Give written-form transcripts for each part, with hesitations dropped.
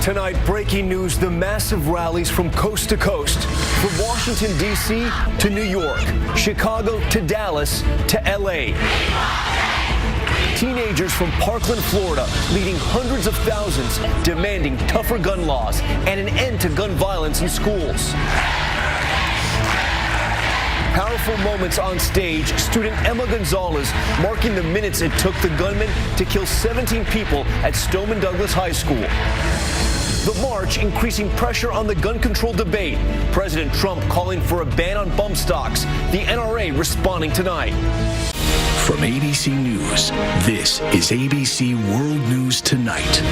Tonight, breaking news, the massive rallies from coast to coast, from Washington, D.C. to New York, Chicago to Dallas to L.A. Teenagers from Parkland, Florida, leading hundreds of thousands, demanding tougher gun laws and an end to gun violence in schools. Powerful moments on stage, student Emma Gonzalez marking the minutes it took the gunman to kill 17 people at Stoneman Douglas High School. The march increasing pressure on the gun control debate. President Trump calling for a ban on bump stocks. The NRA responding tonight. From ABC News, this is ABC World News Tonight.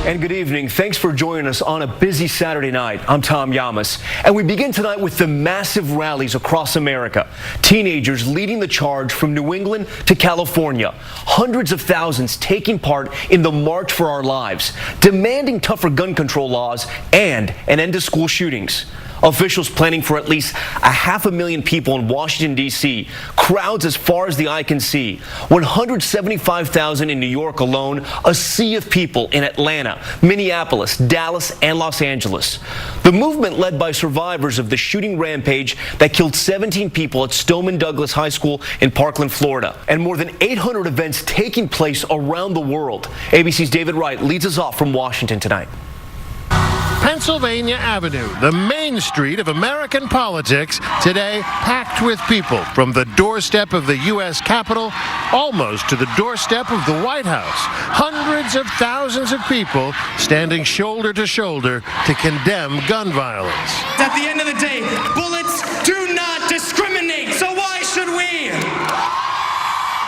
And good evening. Thanks for joining us on a busy Saturday night. I'm Tom Yamas. And we begin tonight with the massive rallies across America. Teenagers leading the charge from New England to California. Hundreds of thousands taking part in the March for Our Lives, demanding tougher gun control laws and an end to school shootings. Officials planning for at least 500,000 people in Washington, D.C. Crowds as far as the eye can see. 175,000 in New York alone. A sea of people in Atlanta, Minneapolis, Dallas, and Los Angeles. The movement led by survivors of the shooting rampage that killed 17 people at Stoneman Douglas High School in Parkland, Florida. And more than 800 events taking place around the world. ABC's David Wright leads us off from Washington tonight. Pennsylvania Avenue, the main street of American politics, today packed with people from the doorstep of the U.S. Capitol almost to the doorstep of the White House. Hundreds of thousands of people standing shoulder to shoulder to condemn gun violence. At the end of the day, bullets do not discriminate, so why should we?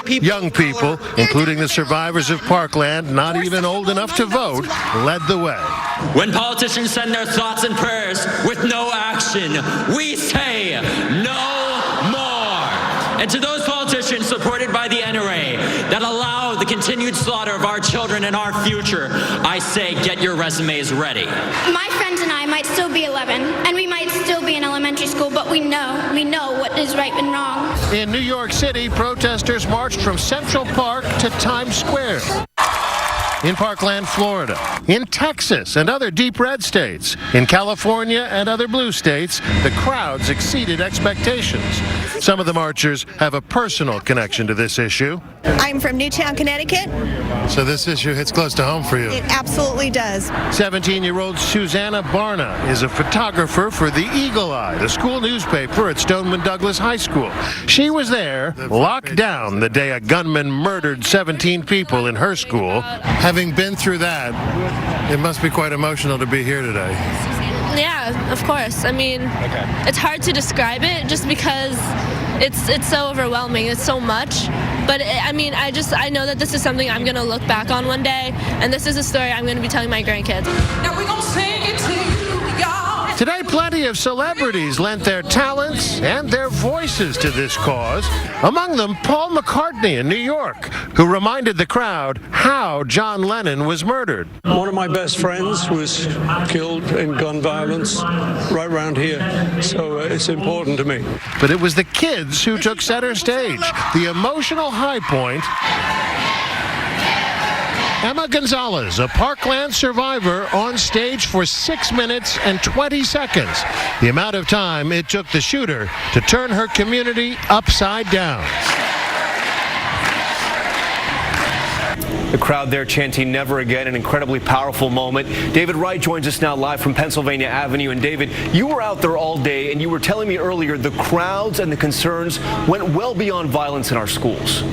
Young people, including the survivors of Parkland, not even old enough to vote, led the way. When politicians send their thoughts and prayers with no action, we say no more. And to those politicians supported by the NRA that allow the continued slaughter of our children and our future, I say get your resumes ready. My friends and I might still be 11, and we might still be in elementary school, but we know what is right and wrong. In New York City, protesters marched from Central Park to Times Square. In Parkland, Florida, in Texas and other deep red states, in California and other blue states, the crowds exceeded expectations. Some of the marchers have a personal connection to this issue. I'm from Newtown, Connecticut. So this issue hits close to home for you. It absolutely does. 17-year-old Susanna Barna is a photographer for the Eagle Eye, the school newspaper at Stoneman Douglas High School. She was there, locked down the day a gunman murdered 17 people in her school. Having been through that, it must be quite emotional to be here today. Yeah, of course. I mean, It's hard to describe it just because it's so overwhelming. It's so much. But I know that this is something I'm going to look back on one day, and this is a story I'm going to be telling my grandkids. Now we're gonna sing it to you, y'all. Today, plenty of celebrities lent their talents and their voices to this cause. Among them, Paul McCartney in New York, who reminded the crowd how John Lennon was murdered. One of my best friends was killed in gun violence right around here, so it's important to me. But it was the kids who took center stage. The emotional high point. Emma Gonzalez, a Parkland survivor, on stage for 6 minutes and 20 seconds, the amount of time it took the shooter to turn her community upside down. The crowd there chanting "Never Again," an incredibly powerful moment. David Wright joins us now live from Pennsylvania Avenue. And David, you were out there all day, and you were telling me earlier the crowds and the concerns went well beyond violence in our schools.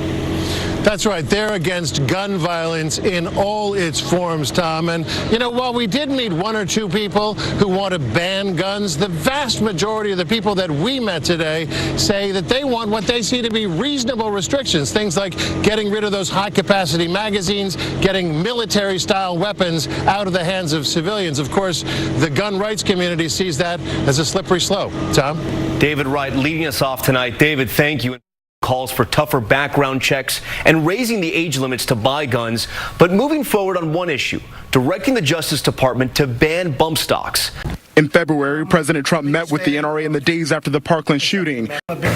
That's right. They're against gun violence in all its forms, Tom. And, while we did meet one or two people who want to ban guns, the vast majority of the people that we met today say that they want what they see to be reasonable restrictions. Things like getting rid of those high-capacity magazines, getting military-style weapons out of the hands of civilians. Of course, the gun rights community sees that as a slippery slope. Tom? David Wright leading us off tonight. David, thank you. Calls for tougher background checks and raising the age limits to buy guns, but moving forward on one issue, directing the Justice Department to ban bump stocks. In February, President Trump met with the NRA in the days after the Parkland shooting.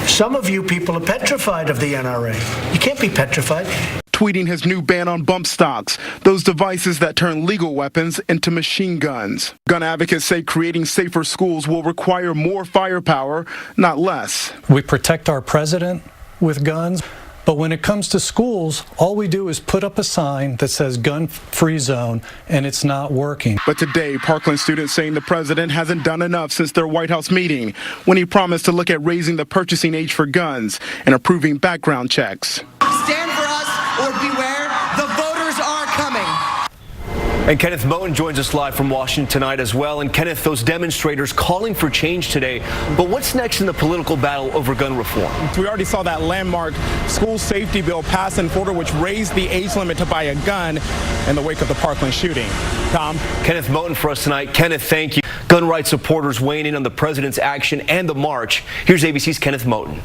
Some of you people are petrified of the NRA. You can't be petrified. Tweeting his new ban on bump stocks, those devices that turn legal weapons into machine guns. Gun advocates say creating safer schools will require more firepower, not less. We protect our president with guns, but when it comes to schools, all we do is put up a sign that says gun-free zone, and it's not working. But today, Parkland students saying the president hasn't done enough since their White House meeting, when he promised to look at raising the purchasing age for guns and approving background checks. Stand for us or beware, the voters are coming. And Kenneth Moten joins us live from Washington tonight as well. And Kenneth, those demonstrators calling for change today. But what's next in the political battle over gun reform? We already saw that landmark school safety bill passed in Florida, which raised the age limit to buy a gun in the wake of the Parkland shooting. Tom? Kenneth Moten for us tonight. Kenneth, thank you. Gun rights supporters weighing in on the president's action and the march. Here's ABC's Kenneth Moten.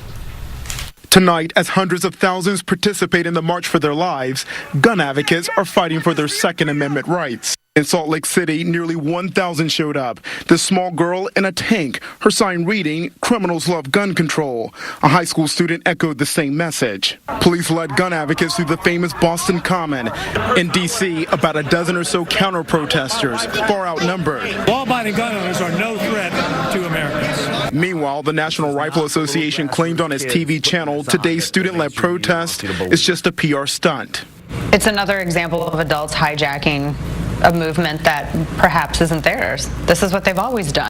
Tonight, as hundreds of thousands participate in the March for Their Lives, gun advocates are fighting for their Second Amendment rights. In Salt Lake City, nearly 1,000 showed up. This small girl in a tank, her sign reading, "Criminals love gun control." A high school student echoed the same message. Police led gun advocates through the famous Boston Common. In D.C., about a dozen or so counter-protesters, far outnumbered. Law-abiding gun owners are no threat to Americans. Meanwhile, the National Rifle Association claimed on its TV channel today's student-led protest is just a PR stunt. It's another example of adults hijacking a movement that perhaps isn't theirs. This is what they've always done.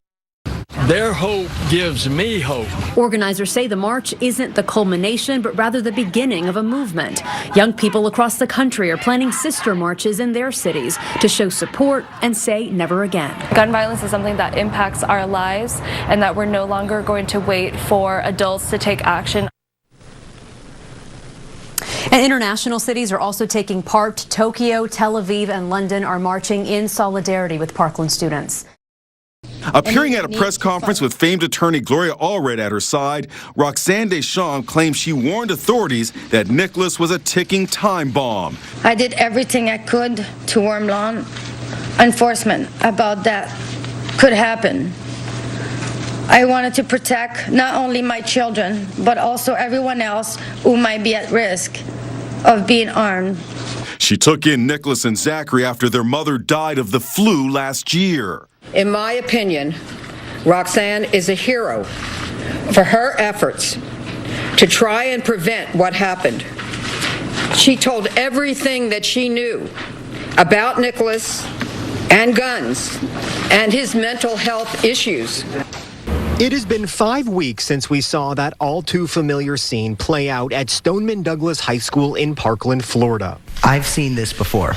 Their hope gives me hope. Organizers say the march isn't the culmination, but rather the beginning of a movement. Young people across the country are planning sister marches in their cities to show support and say never again. Gun violence is something that impacts our lives, and that we're no longer going to wait for adults to take action. And international cities are also taking part. Tokyo, Tel Aviv, and London are marching in solidarity with Parkland students. Appearing at a press conference with famed attorney Gloria Allred at her side, Rocxanne Deschamps claims she warned authorities that Nicholas was a ticking time bomb. I did everything I could to warn law enforcement about that could happen. I wanted to protect not only my children, but also everyone else who might be at risk of being armed. She took in Nicholas and Zachary after their mother died of the flu last year. In my opinion, Rocxanne is a hero for her efforts to try and prevent what happened. She told everything that she knew about Nicholas and guns and his mental health issues. It has been 5 weeks since we saw that all-too-familiar scene play out at Stoneman Douglas High School in Parkland, Florida. I've seen this before.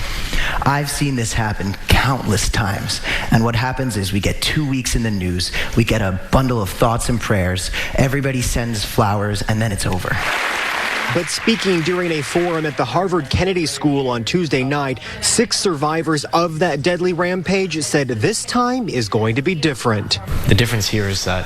I've seen this happen countless times. And what happens is we get 2 weeks in the news, we get a bundle of thoughts and prayers, everybody sends flowers, and then it's over. But speaking during a forum at the Harvard Kennedy School on Tuesday night, 6 survivors of that deadly rampage said this time is going to be different. The difference here is that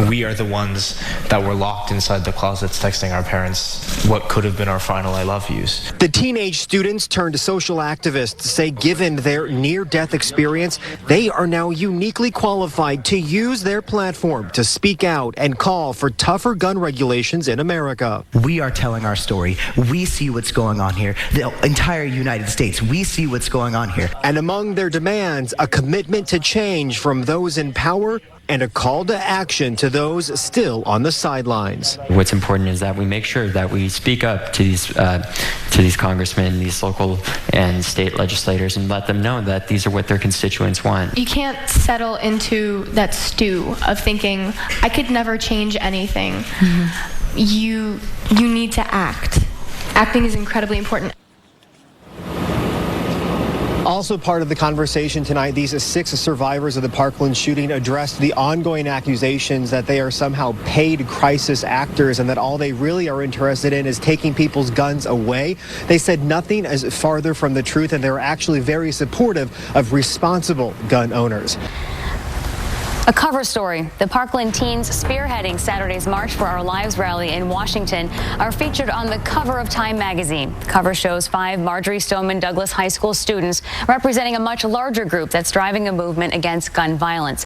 we are the ones that were locked inside the closets texting our parents what could have been our final I love yous. The teenage students turned social activists say given their near-death experience, they are now uniquely qualified to use their platform to speak out and call for tougher gun regulations in America. We are telling our story. We see what's going on here. The entire United States, we see what's going on here. And among their demands, a commitment to change from those in power and a call to action to those still on the sidelines. What's important is that we make sure that we speak up to these congressmen, these local and state legislators, and let them know that these are what their constituents want. You can't settle into that stew of thinking, I could never change anything. Mm-hmm. You need to act. Acting is incredibly important. Also part of the conversation tonight, these 6 survivors of the Parkland shooting addressed the ongoing accusations that they are somehow paid crisis actors and that all they really are interested in is taking people's guns away. They said nothing is farther from the truth, and they're actually very supportive of responsible gun owners. A cover story. The Parkland teens spearheading Saturday's March for Our Lives rally in Washington are featured on the cover of Time magazine. The cover shows 5 Marjory Stoneman Douglas High School students representing a much larger group that's driving a movement against gun violence.